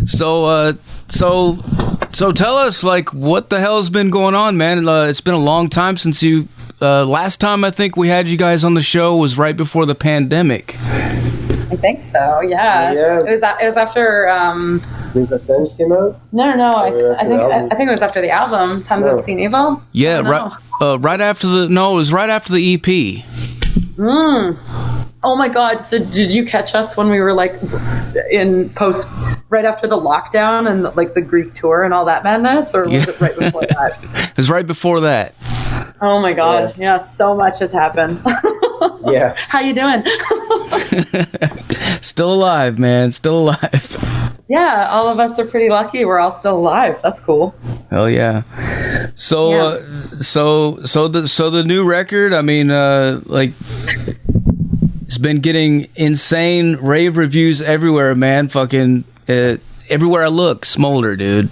So tell us, like, what the hell's been going on, man? It's been a long time since you. Last time I think we had you guys on the show was right before the pandemic. I think so. Yeah. It was after. The Sense came out. No. I think it was after the album. Times I've Seen Evil. Yeah. Right after the. No, it was right after the EP. Oh my God! So did you catch us when we were like in post, right after the lockdown and like the Greek tour and all that madness, or was it right before that? It was right before that. Oh my God! Yeah, so much has happened. Yeah. How you doing? Still alive, man. Still alive. Yeah, all of us are pretty lucky. We're all still alive. That's cool. Hell yeah. So, the new record. I mean, like. It's been getting insane rave reviews everywhere, man. Fucking everywhere I look, Smoulder, dude.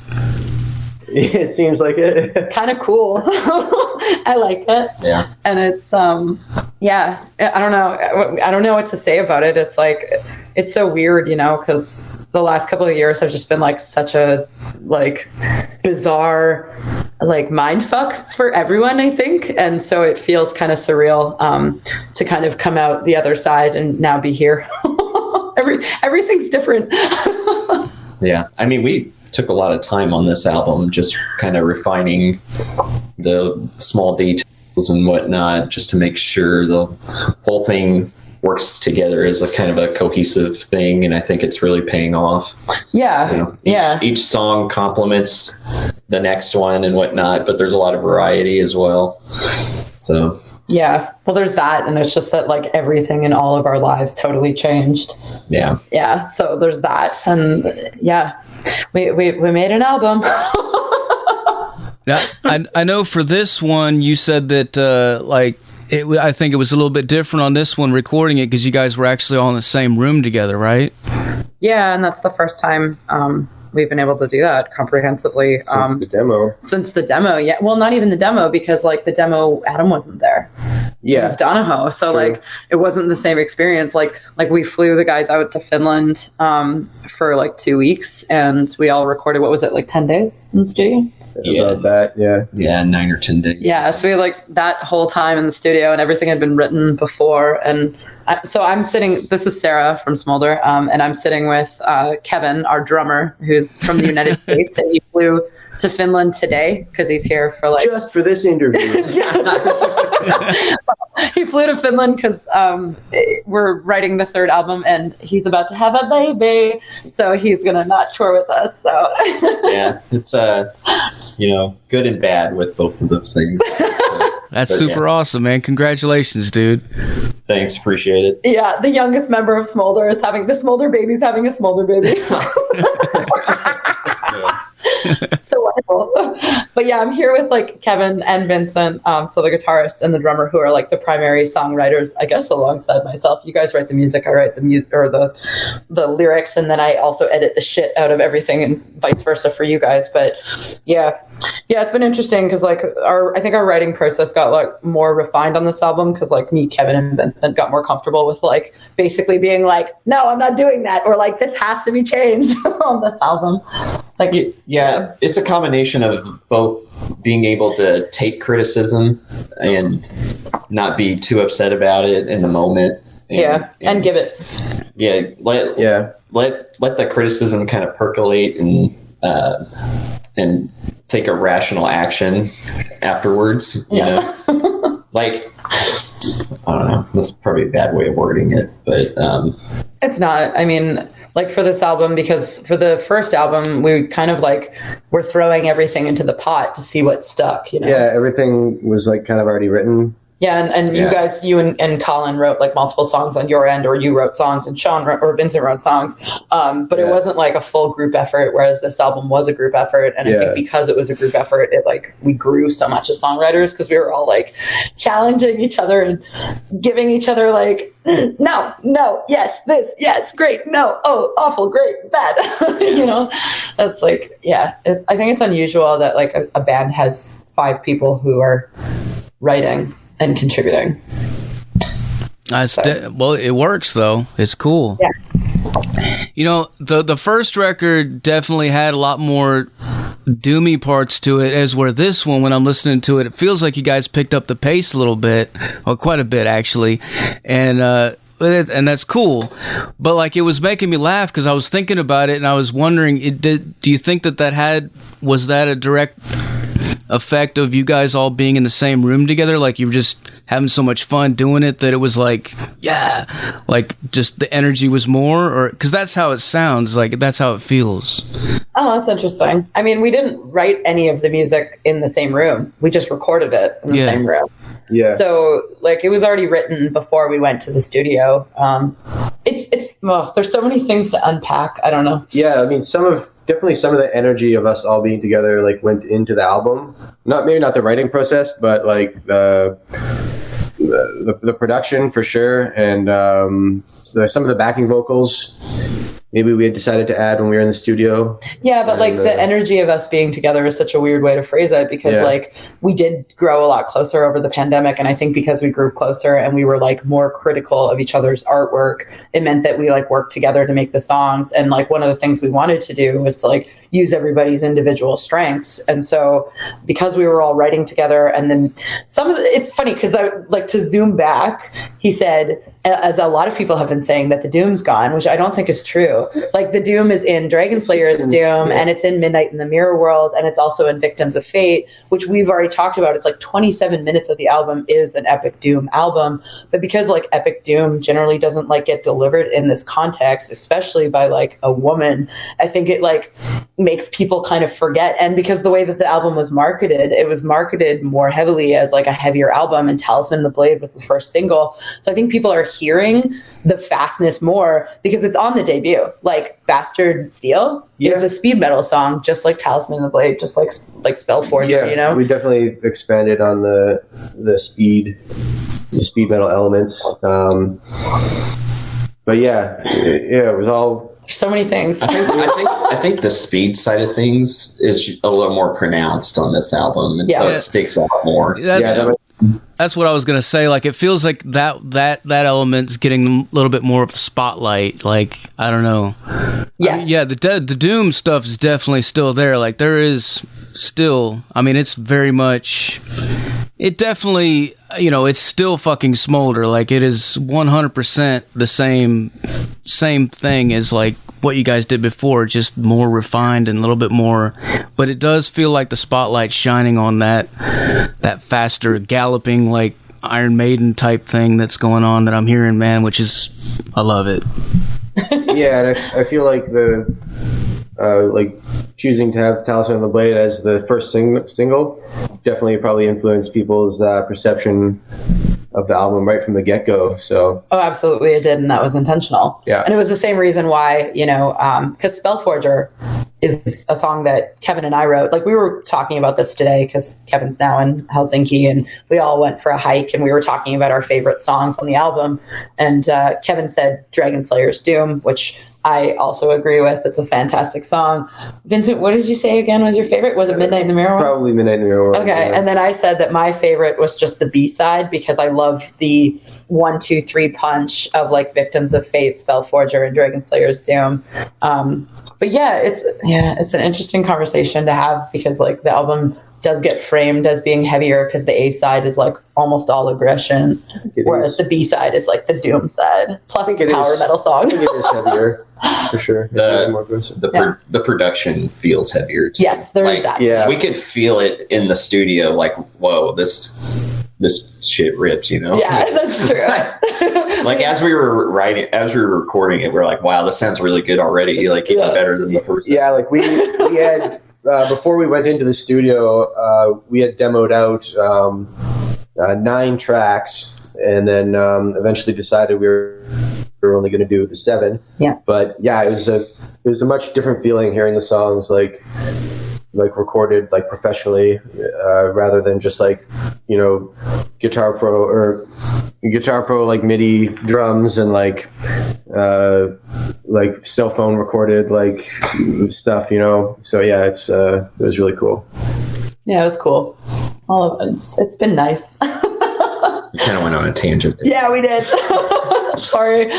It seems like it. Kind of cool. I like it. Yeah. And it's yeah. I don't know what to say about it. It's like it's so weird, you know, because the last couple of years have just been like such a like bizarre like mind fuck for everyone, I think, and so it feels kind of surreal to kind of come out the other side and now be here. Everything's different. Yeah, I mean, we took a lot of time on this album, just kind of refining the small details and whatnot, just to make sure the whole thing works together as a kind of a cohesive thing, and I think it's really paying off. Yeah, you know, each song complements the next one and whatnot, but there's a lot of variety as well. So yeah, well, there's that, and it's just that like everything in all of our lives totally changed. Yeah. So there's that, and yeah, we made an album. Now, I know for this one you said that like. I think it was a little bit different on this one recording it because you guys were actually all in the same room together, right? Yeah, and that's the first time we've been able to do that comprehensively. Since the demo. Yeah. Well, not even the demo, because like the demo, Adam wasn't there. Yeah. It was Donahoe. So True. like it wasn't the same experience. Like we flew the guys out to Finland for like 2 weeks, and we all recorded, what was it, like 10 days in the studio? About that, yeah, 9 or 10 days. Yeah, so we like that whole time in the studio, and everything had been written before. And so I'm sitting. This is Sarah from Smoulder, and I'm sitting with Kevin, our drummer, who's from the United States, and he flew to Finland today because he's here for like just for this interview. He flew to Finland because we're writing the third album, and he's about to have a baby, so he's gonna not tour with us. So yeah, it's good and bad with both of those things. That's super awesome, man. Congratulations, dude. Thanks, appreciate it. Yeah, the youngest member of Smoulder is having the Smoulder baby's having a Smoulder baby. So wonderful. But yeah, I'm here with like Kevin and Vincent, so the guitarist and the drummer, who are like the primary songwriters, I guess, alongside myself. You guys write the music, I write the music or the lyrics, and then I also edit the shit out of everything, and vice versa for you guys. But yeah, it's been interesting because like I think our writing process got like more refined on this album because like me, Kevin, and Vincent got more comfortable with like basically being like, no, I'm not doing that, or like this has to be changed on this album. Like yeah, it's a combination of both being able to take criticism and not be too upset about it in the moment. And give it. Yeah, let the criticism kind of percolate and take a rational action afterwards. You know, like I don't know. That's probably a bad way of wording it, but it's not. I mean, like for this album, because for the first album, we kind of like we're throwing everything into the pot to see what stuck. You know? Yeah, everything was like kind of already written. Yeah, and you guys, you and Colin wrote like multiple songs on your end, or you wrote songs, and Sean or Vincent wrote songs. But it wasn't like a full group effort, whereas this album was a group effort. And I think because it was a group effort, it like we grew so much as songwriters because we were all like challenging each other and giving each other like, no, yes, this, yes, great, no, oh, awful, great, bad. You know, that's like, I think it's unusual that like a band has 5 people who are writing and contributing. Well, it works though. It's cool. You know, the first record definitely had a lot more doomy parts to it, as where this one, when I'm listening to it, it feels like you guys picked up the pace a little bit, or quite a bit actually, and that's cool. But like, it was making me laugh because I was thinking about it and I was wondering, do you think that was that a direct effect of you guys all being in the same room together? Like, you were just having so much fun doing it that it was like, yeah, like just the energy was more, or because that's how it sounds, like that's how it feels. Oh, that's interesting. I mean, we didn't write any of the music in the same room. We just recorded it in the same room. Yeah. So like, it was already written before we went to the studio. There's so many things to unpack. I don't know. Yeah, I mean, definitely some of the energy of us all being together like went into the album. Maybe not the writing process, but like the production for sure, and some of the backing vocals. Maybe we had decided to add when we were in the studio. Yeah, but like the energy of us being together is such a weird way to phrase it, because like we did grow a lot closer over the pandemic. And I think because we grew closer and we were like more critical of each other's artwork, it meant that we like worked together to make the songs. And like, one of the things we wanted to do was to like use everybody's individual strengths. And so because we were all writing together, and then it's funny because I like to zoom back, he said, as a lot of people have been saying, that the Doom's gone, which I don't think is true. Like, the Doom is in Dragon Slayer's Doom, and it's in Midnight in the Mirror World, and it's also in Victims of Fate, which we've already talked about. It's like 27 minutes of the album is an Epic Doom album. But because like Epic Doom generally doesn't like get delivered in this context, especially by like a woman, I think it like makes people kind of forget. And because the way that the album was marketed, it was marketed more heavily as like a heavier album, and Talisman of the Blade was the first single. So I think people are hearing the fastness more because it's on the debut. Like, Bastard Steel is a speed metal song, just like Talisman of the Blade, just like Spellforger, you know? We definitely expanded on the speed metal elements. But it was all... There's so many things. I think the speed side of things is a little more pronounced on this album, and so it sticks out more. That's what I was gonna say. Like, it feels like that element's getting a little bit more of the spotlight. Like, I don't know. Yes. The Doom stuff is definitely still there. Like, there is still. I mean, it's very much. It definitely, it's still fucking Smoulder. Like, it is 100% the same thing as like what you guys did before, just more refined and a little bit more. But it does feel like the spotlight's shining on that faster galloping, like Iron Maiden type thing that's going on that I'm hearing, man, which is, I love it. Yeah, and I feel like like choosing to have Talisman of the Blade as the first single definitely probably influenced people's perception of the album right from the get-go. So absolutely it did, and that was intentional. Yeah. And it was the same reason why, because Spellforger is a song that Kevin and I wrote. Like, we were talking about this today because Kevin's now in Helsinki, and we all went for a hike, and we were talking about our favorite songs on the album. And Kevin said Dragon Slayer's Doom, which I also agree with. It's a fantastic song. Vincent, what did you say again was your favorite? Was it Midnight in the Mirror World? Probably Midnight in the Mirror World. Okay, and then I said that my favorite was just the B-side, because I love the 1-2-3 punch of like Victims of Fate, Spellforger, and Dragon Slayer's Doom. But it's an interesting conversation to have, because like the album does get framed as being heavier because the A side is like almost all aggression, whereas the B side is like the Doom side plus the power metal song. I think it is heavier for sure. The production feels heavier too. Yes, there is that. Yeah, we could feel it in the studio. Like, whoa, this shit rips, Yeah, that's true. Like, as we were recording it, we're like, wow, this sounds really good already. Like, even better than the first. Yeah, like we had. Before we went into the studio, we had demoed out 9 tracks, and then eventually decided we were only going to do the 7. Yeah. But yeah, it was a much different feeling hearing the songs like recorded like professionally, rather than just like Guitar Pro like MIDI drums and like cell phone recorded like stuff, So yeah, it was really cool. Yeah, it was cool. All of it. It's been nice. We kind of went on a tangent there. Yeah, we did. Sorry.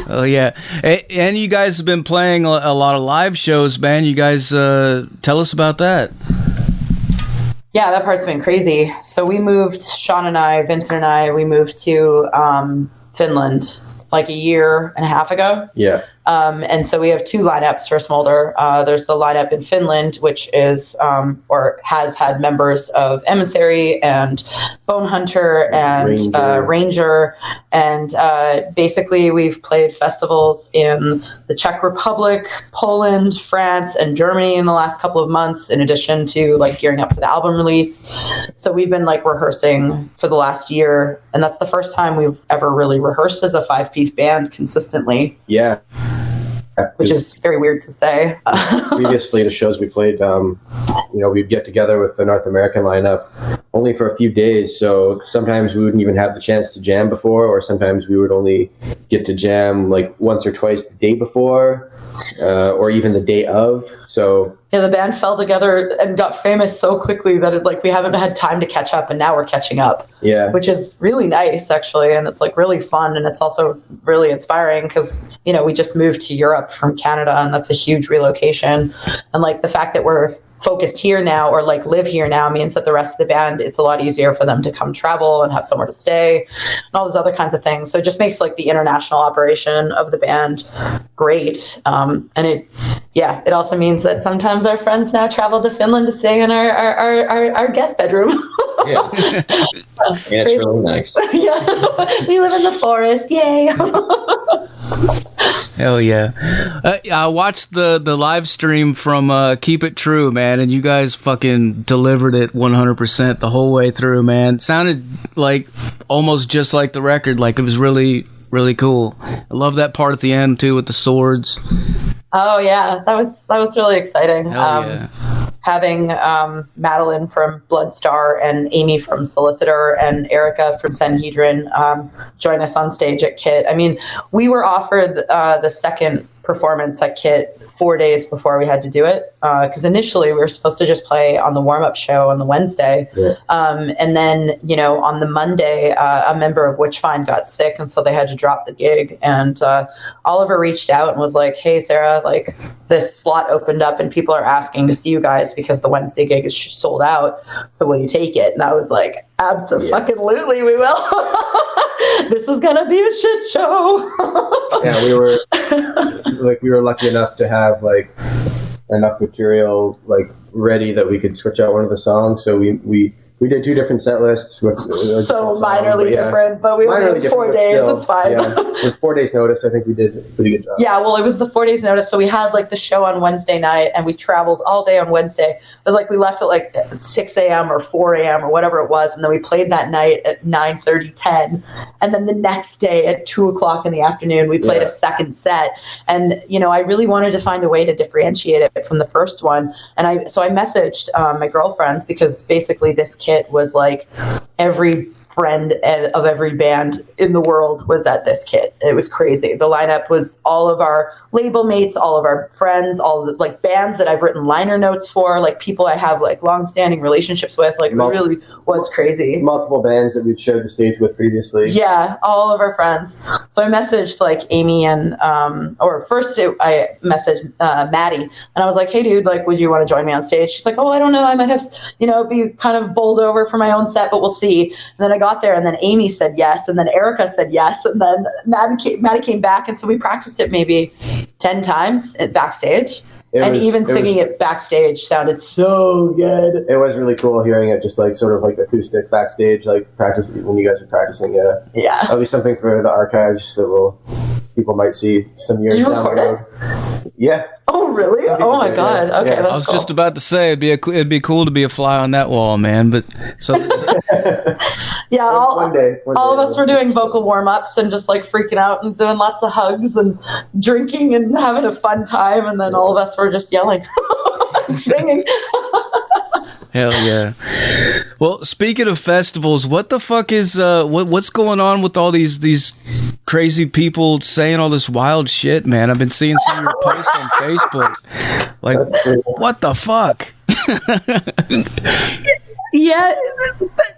Oh yeah, and you guys have been playing a lot of live shows, man. You guys tell us about that. Yeah, that part's been crazy. So we moved, Sean and I, Vincent and I, we moved to Finland like a year and a half ago. Yeah. And so we have two lineups for Smoulder. There's the lineup in Finland, which is or has had members of Emissary and Bone Hunter and Ranger. And basically we've played festivals in the Czech Republic, Poland, France, and Germany in the last couple of months, in addition to like gearing up for the album release. So we've been like rehearsing for the last year. And that's the first time we've ever really rehearsed as a 5-piece band consistently. Yeah. Which is very weird to say. Previously, the shows we played, we'd get together with the North American lineup only for a few days. So sometimes we wouldn't even have the chance to jam before, or sometimes we would only get to jam like once or twice the day before, or even the day of. So yeah, the band fell together and got famous so quickly that we haven't had time to catch up, and now we're catching up. Yeah, which is really nice actually, and it's like really fun, and it's also really inspiring because we just moved to Europe from Canada, and that's a huge relocation, and like the fact that we're focused here now or like live here now means that the rest of the band, it's a lot easier for them to come travel and have somewhere to stay and all those other kinds of things. So it just makes like the international operation of the band great. And it also means that sometimes our friends now travel to Finland to stay in our guest bedroom. Yeah. It's really nice. Yeah. We live in the forest. Yay. Hell yeah. I watched the live stream from Keep It True, man, and you guys fucking delivered it 100% the whole way through, man. Sounded like almost just like the record. Like it was really, really cool. I love that part at the end too with the swords. Oh yeah, that was really exciting. Hell yeah. Having Madeline from Bloodstar and Amy from Solicitor and Erica from Sanhedrin join us on stage at KIT. I mean, we were offered the second performance at KIT 4 days before we had to do it, because initially we were supposed to just play on the warm-up show on the Wednesday. Yeah. And then, on the Monday, a member of Witchfind got sick, and so they had to drop the gig. And Oliver reached out and was like, hey, Sarah, like this slot opened up and people are asking to see you guys because the Wednesday gig is sold out. So will you take it? And I was like, absolutely, we will. This is going to be a shit show. Yeah, we were lucky enough to have like enough material like ready that we could switch out one of the songs. So we did 2 different set lists with so minorly different, but we only had 4 days. Still, it's fine. Yeah. With 4 days notice, I think we did a pretty good job. Yeah, well, it was the 4 days notice, so we had like the show on Wednesday night, and we traveled all day on Wednesday. It was like we left at like 6 a.m. or 4 a.m. or whatever it was, and then we played that night at 9:30, 10, and then the next day at 2 o'clock in the afternoon, we played a second set. And I really wanted to find a way to differentiate it from the first one, and I messaged my girlfriends, because basically this KIT was like every friend of every band in the world was at this KIT. It was crazy. The lineup was all of our label mates, all of our friends, all the like bands that I've written liner notes for, like people I have like long-standing relationships with. Like it really was crazy. Multiple bands that we'd shared the stage with previously. Yeah, all of our friends. So I messaged like Amy and I messaged Maddie, and I was like, hey dude, like would you want to join me on stage? She's like, oh, I don't know, I might have be kind of bowled over for my own set, but we'll see. And then I got there, and then Amy said yes, and then Erica said yes, and then Maddie came back, and so we practiced it maybe 10 times backstage. Singing it backstage sounded so good. It was really cool hearing it just like sort of like acoustic backstage, like practice when you guys were practicing. Yeah. That'll be something for the archives that people might see some years down the road. Yeah. Oh really? Oh my god. Okay, that's I was just about to say it'd be cool to be a fly on that wall, man. But so yeah, all of us were doing vocal warm-ups and just like freaking out and doing lots of hugs and drinking and having a fun time, and then all of us were just yelling, singing. Hell yeah. Well, speaking of festivals, what the fuck is what's going on with all these crazy people saying all this wild shit, man? I've been seeing some of your posts on Facebook. Like, what the fuck?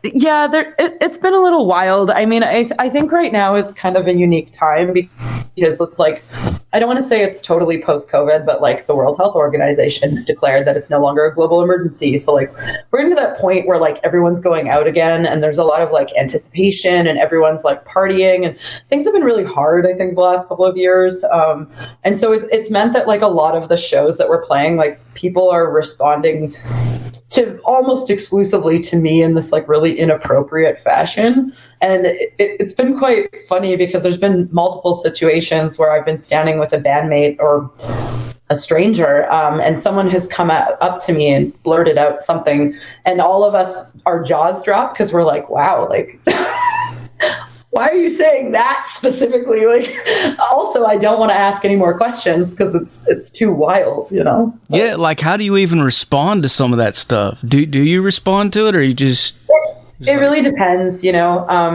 It's been a little wild. I mean, I think right now is kind of a unique time because it's like, I don't want to say it's totally post-COVID, but like the World Health Organization declared that it's no longer a global emergency. So like we're into that point where like everyone's going out again and there's a lot of like anticipation and everyone's like partying and things have been really hard, I think, the last couple of years. And so it's meant that like a lot of the shows that we're playing, like people are responding to almost exclusively to me in this like really inappropriate fashion. And it's been quite funny because there's been multiple situations where I've been standing with a bandmate or a stranger, and someone has come up to me and blurted out something, and all of us, our jaws drop because we're like, wow, like, why are you saying that specifically? Like, also, I don't want to ask any more questions because it's too wild, you know? Yeah, like, how do you even respond to some of that stuff? Do you respond to it, or you just... It really depends, you know. I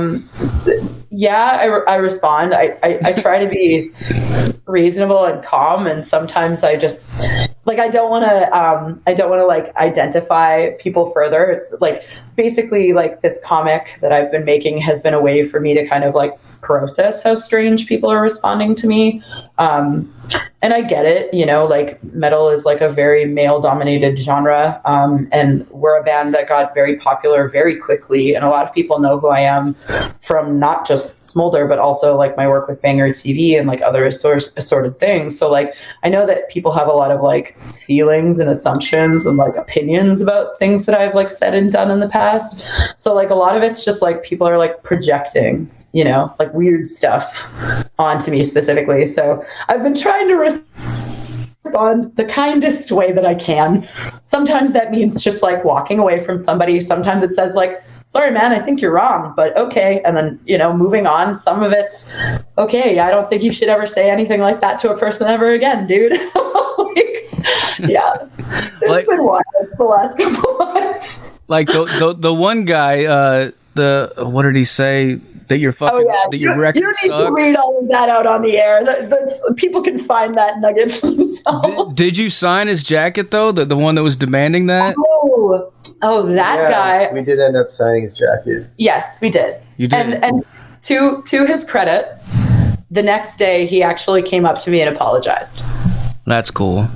respond. I try to be reasonable and calm, and sometimes I just like I don't want to like identify people further. It's like basically like this comic that I've been making has been a way for me to kind of like process how strange people are responding to me. And I get it, you know, like metal is like a very male dominated genre. And we're a band that got very popular very quickly. And a lot of people know who I am from not just Smoulder, but also like my work with Banger TV and like other assorted things. So like, I know that people have a lot of like feelings and assumptions and like opinions about things that I've like said and done in the past. So like a lot of it's just like people are like projecting, you know, like weird stuff onto me specifically. So I've been trying to respond the kindest way that I can. Sometimes that means just like walking away from somebody. Sometimes it says like, sorry, man, I think you're wrong, but okay. And then, you know, moving on. Some of it's okay. I don't think you should ever say anything like that to a person ever again, dude. Yeah. It's been wild the last couple months. Like the one guy, what did he say? That your fucking, that your record you need sucked. To read all of that out on the air. People can find that nugget for themselves. Did you sign his jacket though? The one that was demanding that? Oh, that guy. We did end up signing his jacket. Yes, we did. You did. And to his credit, the next day he actually came up to me and apologized. That's cool.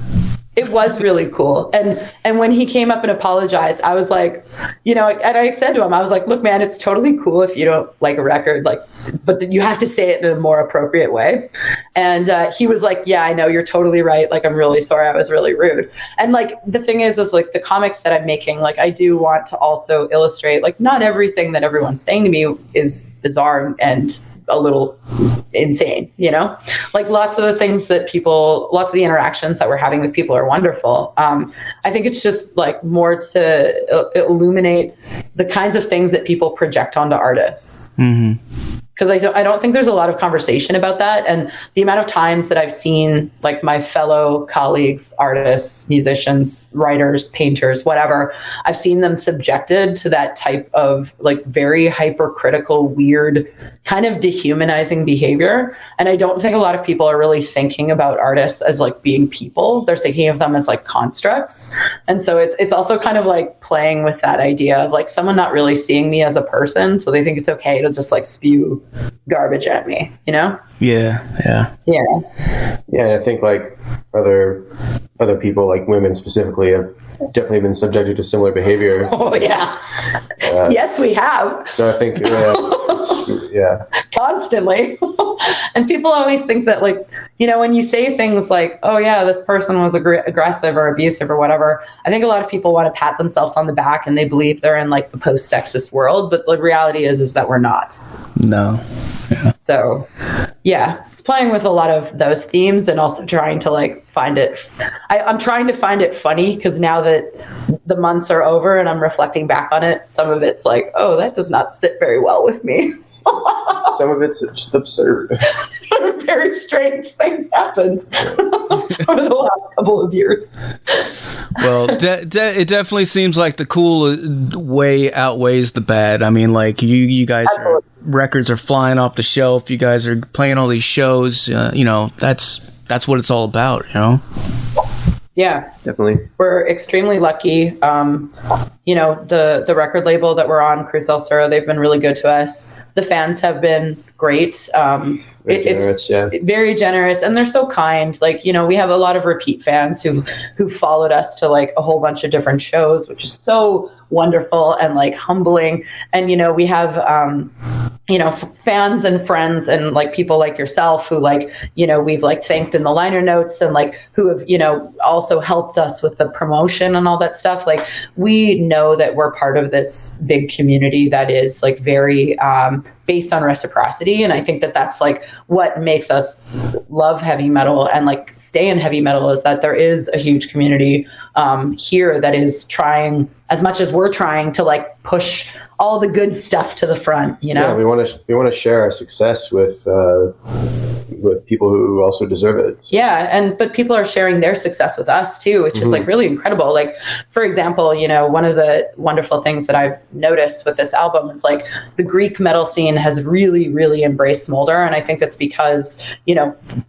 It was really cool. And when he came up and apologized, I was like, you know, and I said to him, I was like, look, man, it's totally cool if you don't like a record, like, but you have to say it in a more appropriate way. And he was like, yeah, I know, you're totally right. Like, I'm really sorry. I was really rude. And like, the thing is like the comics that I'm making, like, I do want to also illustrate, like, not everything that everyone's saying to me is bizarre and a little insane, you know, like lots of the things that lots of the interactions that we're having with people are wonderful. I think it's just like more to illuminate the kinds of things that people project onto artists. Mm-hmm. Because I don't think there's a lot of conversation about that. And the amount of times that I've seen like my fellow colleagues, artists, musicians, writers, painters, whatever, I've seen them subjected to that type of like very hypercritical, weird, kind of dehumanizing behavior. And I don't think a lot of people are really thinking about artists as like being people. They're thinking of them as like constructs. And so it's also kind of like playing with that idea of like someone not really seeing me as a person. So they think it's okay to just like spew garbage at me, you know? Yeah. And I think like other people, like women specifically, have definitely been subjected to similar behavior. Oh yeah. Yes, we have. So I think constantly. And people always think that, like, you know, when you say things like, oh yeah, this person was aggressive or abusive or whatever, I think a lot of people want to pat themselves on the back and they believe they're in like the post-sexist world, but the reality is that we're not. No. Yeah. So yeah, it's playing with a lot of those themes and also trying to like find it. I'm trying to find it funny because now that the months are over and I'm reflecting back on it, some of it's like, oh, that does not sit very well with me. Some of it's just absurd. Very strange things happened over the last couple of years. Well, it definitely seems like the cool way outweighs the bad. I mean, like you guys, records are flying off the shelf. You guys are playing all these shows. You know, that's what it's all about. You know. Yeah, definitely. We're extremely lucky. The record label that we're on, Sorcerer, they've been really good to us. The fans have been great. It's very generous, and they're so kind. Like, we have a lot of repeat fans who've followed us to like a whole bunch of different shows, which is so wonderful and like humbling. And we have fans and friends and like people like yourself who like we've like thanked in the liner notes, and like who have also helped us with the promotion and all that stuff. Like, we know that we're part of this big community that is like very based on reciprocity, and I think that that's like what makes us love heavy metal and like stay in heavy metal, is that there is a huge community here that is trying as much as we're trying to like push all the good stuff to the front. Yeah, we want to share our success with people who also deserve it. Yeah, but people are sharing their success with us too, which is like really incredible. Like, for example, one of the wonderful things that I've noticed with this album is like the Greek metal scene has really, really embraced Smoulder, and I think that's because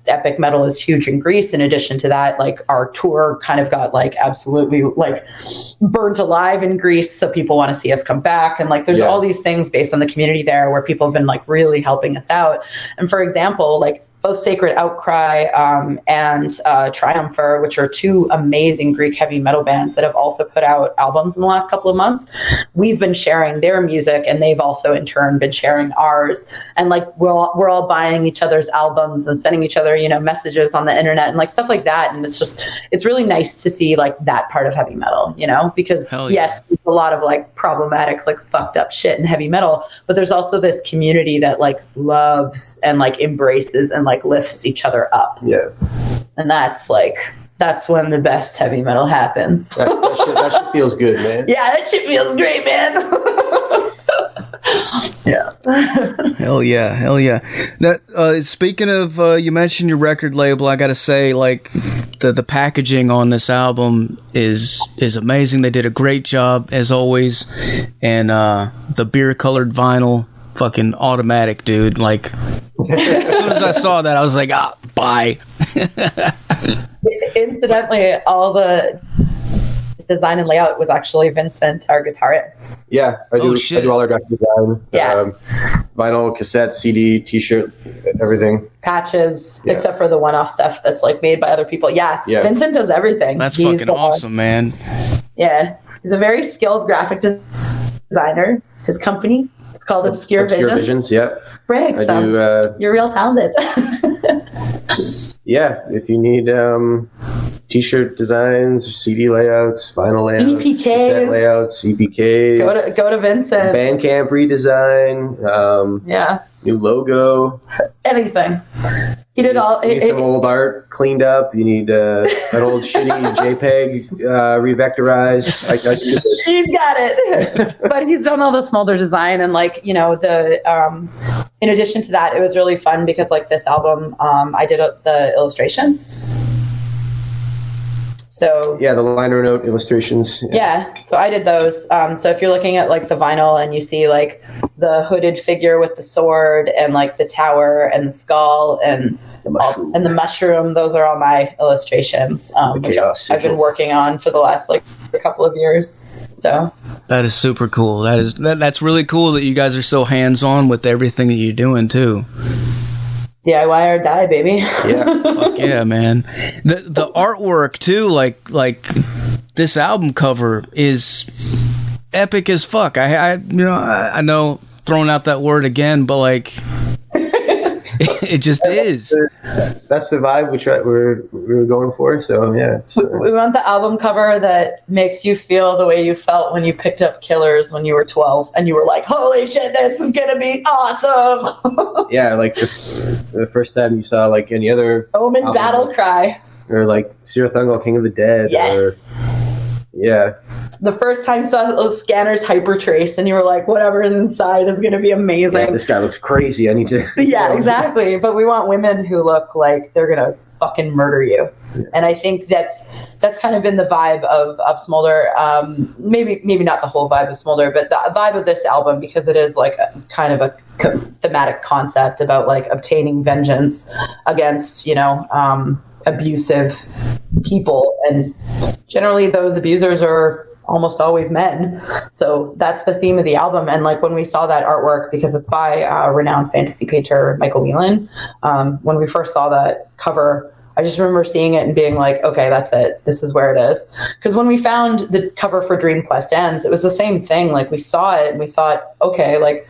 epic metal is huge in Greece. In addition to that, like our tour kind of got like absolutely like burnt alive in Greece, so people want to see us come back, and like there's all these things based on the community there where people have been like really helping us out. And for example, like both Sacred Outcry and Triumpher, which are two amazing Greek heavy metal bands that have also put out albums in the last couple of months. We've been sharing their music, and they've also in turn been sharing ours. And like we're all buying each other's albums and sending each other, messages on the internet and like stuff like that. And it's really nice to see like that part of heavy metal, because yes, there's a lot of like problematic, like fucked up shit in heavy metal, but there's also this community that like loves and like embraces and like lifts each other up. Yeah. And that's when the best heavy metal happens. That shit feels good, man. Yeah, that shit feels great, man. Yeah. Hell yeah. That, speaking of, you mentioned your record label, I gotta say, like, the packaging on this album is amazing. They did a great job, as always. And the beer-colored vinyl, fucking automatic, dude. Like, as soon as I saw that, I was like, bye. Incidentally, all the design and layout was actually Vincent, our guitarist. Yeah, I do all our graphic design. Yeah. Vinyl, cassette, CD, t-shirt, everything. Patches, except for the one-off stuff that's like made by other people. Yeah. Vincent does everything. That's fucking awesome, man. Yeah. He's a very skilled graphic designer. His company, it's called Obscure Visions. Yeah. Briggs, you're real talented. Yeah, if you need t-shirt designs, CD layouts, vinyl layouts, EPKs, cassette layouts, EPKs. Go to Vincent. Bandcamp redesign. New logo. Anything. He did all. You need some old art cleaned up. You need an old shitty JPEG revectorized. He's got it. But he's done all the Smoulder design, and like in addition to that, it was really fun because like this album, I did the illustrations. So yeah, the liner note illustrations. Yeah, so I did those. So if you're looking at like the vinyl and you see like the hooded figure with the sword and like the tower and the skull and the mushroom, those are all my illustrations, which I've been working on for the last like a couple of years. So that is super cool. That's really cool that you guys are so hands-on with everything that you're doing too. DIY or die, baby. Yeah. Fuck yeah, man. The artwork too, like this album cover is epic as fuck. I know throwing out that word again, but like it just is. That's the vibe we're going for. So yeah, we want the album cover that makes you feel the way you felt when you picked up Killers when you were 12 and you were like, holy shit, this is gonna be awesome. Yeah, like the first time you saw like any other Omen album, Battle Cry, or like Sirathungal, King of the Dead. Yes. Yeah. The first time you saw Scanner's Hypertrace and you were like, whatever is inside is going to be amazing. Yeah, this guy looks crazy. I need to... Yeah, exactly. But we want women who look like they're going to fucking murder you. Yeah. And I think that's kind of been the vibe of Smoulder. Maybe not the whole vibe of Smoulder, but the vibe of this album, because it is like kind of a thematic concept about like obtaining vengeance against, abusive people, and generally those abusers are almost always men. So that's the theme of the album. And like when we saw that artwork, because it's by renowned fantasy painter Michael Whelan, when we first saw that cover, I just remember seeing it and being like, okay, that's it. This is where it is. Because when we found the cover for Dream Quest Ends, it was the same thing. Like we saw it and we thought, okay, like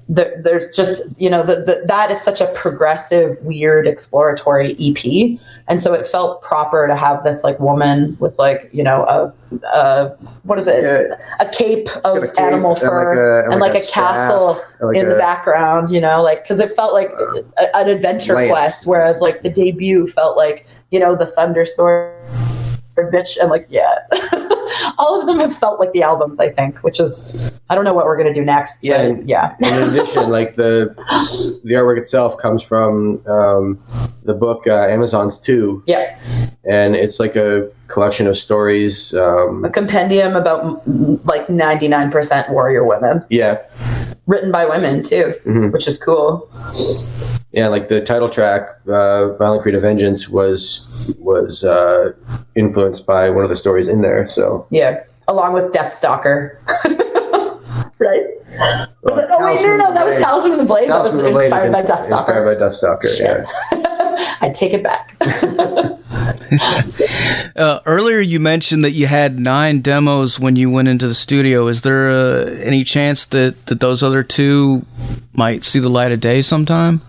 there's just, you know, that is such a progressive, weird, exploratory EP. And so it felt proper to have this like woman with like, you know, what is it? Yeah. A cape of animal fur and like a castle in the background, you know, like, because it felt like an adventure quest, whereas like the debut felt like, you know, the Thundersword bitch, and like, yeah. All of them have felt like the albums, I think, which is, I don't know what we're going to do next. Yeah. But, yeah. In addition, like the artwork itself comes from the book Amazon's 2. Yeah. And it's like a collection of stories. A compendium about like 99% warrior women. Yeah. Written by women too, which is cool. Yeah, like the title track, "Violent Creed of Vengeance," was influenced by one of the stories in there. So yeah, along with Deathstalker, right? No, that was Talisman of the Blade. That was inspired by Deathstalker. Inspired by Deathstalker, yeah. I take it back. Earlier you mentioned that you had 9 demos when you went into the studio. Is there any chance that those other 2 might see the light of day sometime?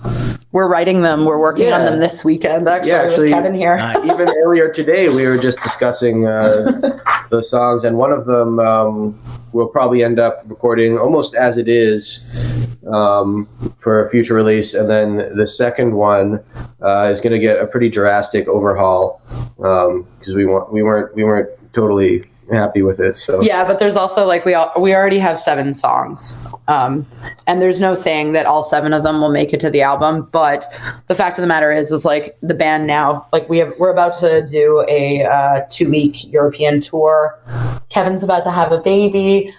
We're writing them. We're working on them this weekend, actually with Kevin here. Even earlier today, we were just discussing the songs, and one of them we'll probably end up recording almost as it is for a future release, and then the second one is going to get a pretty drastic overhaul because we weren't totally happy with it. So yeah, but there's also like we already have 7 songs, and there's no saying that all 7 of them will make it to the album. But the fact of the matter is like the band now, like we're about to do a 2-week European tour. Kevin's about to have a baby.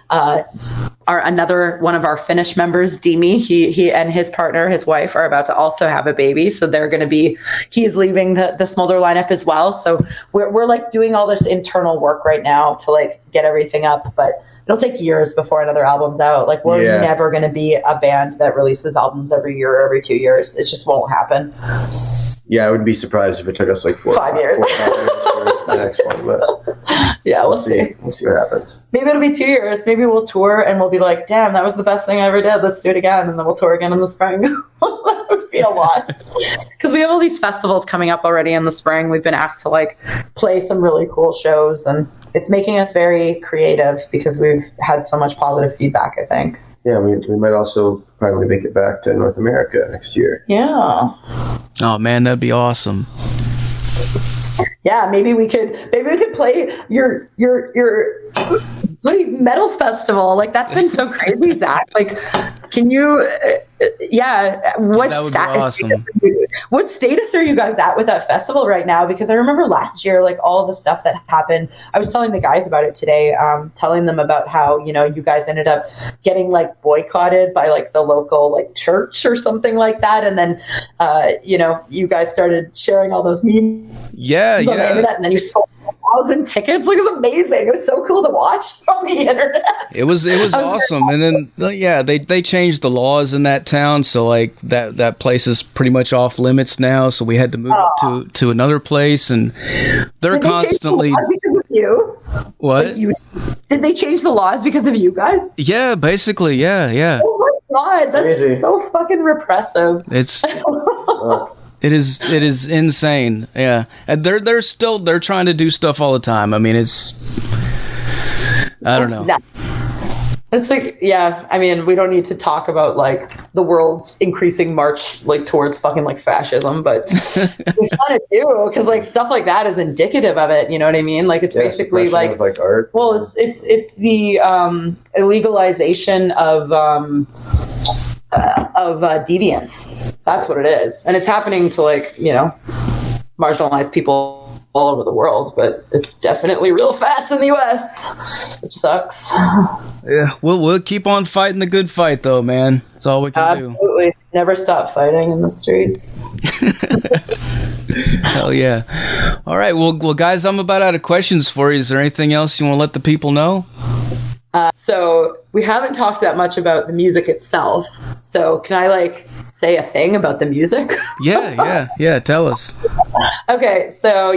Another one of our Finnish members, Dimi, he and his partner, his wife, are about to also have a baby. So they're going to be, he's leaving the Smoulder lineup as well. So we're like doing all this internal work right now to like get everything up, but it'll take years before another album's out. Like we're never going to be a band that releases albums every year or every 2 years. It just won't happen. Yeah, I would be surprised if it took us like 5 years. 4 or 5 years for the next one, but yeah, we'll see. We'll see what happens. Maybe it'll be 2 years. Maybe we'll tour and we'll be like, damn, that was the best thing I ever did. Let's do it again. And then we'll tour again in the spring. That would be a lot. Because we have all these festivals coming up already in the spring. We've been asked to like play some really cool shows, and it's making us very creative because we've had so much positive feedback, I think. Yeah, we might also finally make it back to North America next year. Yeah. Oh man, that'd be awesome. Yeah, maybe we could play your bloody metal festival. Like that's been so crazy, Zach. Like, can you? What status? Awesome. What status are you guys at with that festival right now? Because I remember last year, like all the stuff that happened. I was telling the guys about it today, telling them about how, you know, you guys ended up getting like boycotted by like the local like church or something like that, and then you know, you guys started sharing all those memes. Yeah. On the internet, and then you sold 1,000 tickets. Like, it was amazing. It was so cool to watch from the internet. It was awesome. And then they changed the laws in that town, so like that place is pretty much off limits now. So we had to move it to another place, and they're constantly because of you. What? Like did they change the laws because of you guys? Yeah, basically, yeah. Oh my god, that's crazy. So fucking repressive. It's It is insane. Yeah. And they're trying to do stuff all the time. I mean, I don't know. It's like, yeah, I mean, we don't need to talk about like the world's increasing march like towards fucking like fascism, but we kind of do, because like stuff like that is indicative of it. You know what I mean? Like it's basically like art. Well, it's the illegalization of deviance. That's what it is, and it's happening to like, you know, marginalized people all over the world, but it's definitely real fast in the US, which sucks. Yeah, we'll keep on fighting the good fight, though, man. That's all we can do. Absolutely, never stop fighting in the streets. Hell yeah. All right. Well, guys, I'm about out of questions for you. Is there anything else you want to let the people know? So we haven't talked that much about the music itself. So can I say a thing about the music? Yeah. Tell us. Okay. So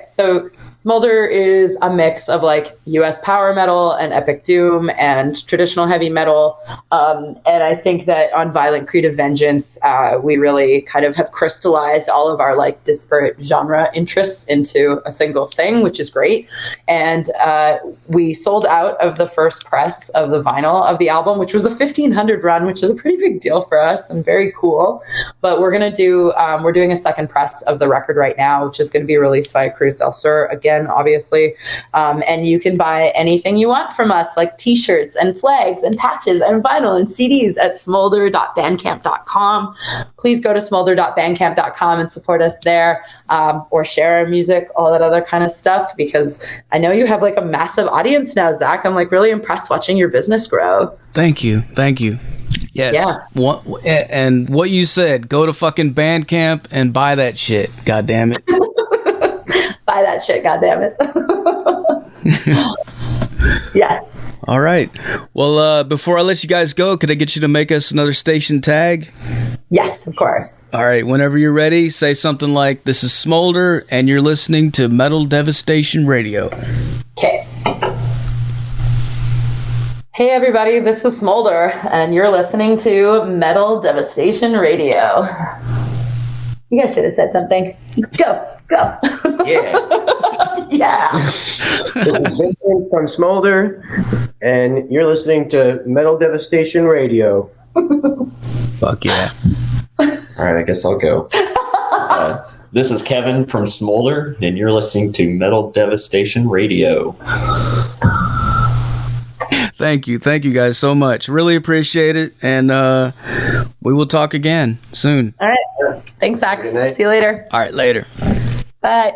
so Smoulder is a mix of US power metal and epic doom and traditional heavy metal. And I think that on Violent Creative Vengeance, we really kind of have crystallized all of our disparate genre interests into a single thing, which is great. And we sold out of the first press of the vinyl of the album, which was a 1,500 run, which is a pretty big deal for us and very cool. But we're going to do, we're doing a second press of the record right now, which is going to be released by Cruz del Sur again, obviously. And you can buy anything you want from us, like t-shirts and flags and patches and vinyl and CDs at smoulder.bandcamp.com. Please go to smoulder.bandcamp.com and support us there, or share our music, all that other kind of stuff, because I know you have a massive audience now, Zach. I'm really impressed watching your business grow. Thank you. Yes. Yeah. And what you said, go to fucking Bandcamp and buy that shit. God damn it. Buy that shit. God damn it. Yes. All right. Well, before I let you guys go, could I get you to make us another station tag? Yes, of course. All right. Whenever you're ready, say something like, "This is Smoulder, and you're listening to Metal Devastation Radio." Okay. Hey everybody, this is Smoulder, and you're listening to Metal Devastation Radio. You guys should have said something. Go. Yeah. Yeah. This is Vincent from Smoulder, and you're listening to Metal Devastation Radio. Fuck yeah. All right, I guess I'll go. This is Kevin from Smoulder, and you're listening to Metal Devastation Radio. Thank you guys so much. Really appreciate it, and we will talk again soon. All right. Thanks, Zach. See you later. All right, later. Bye.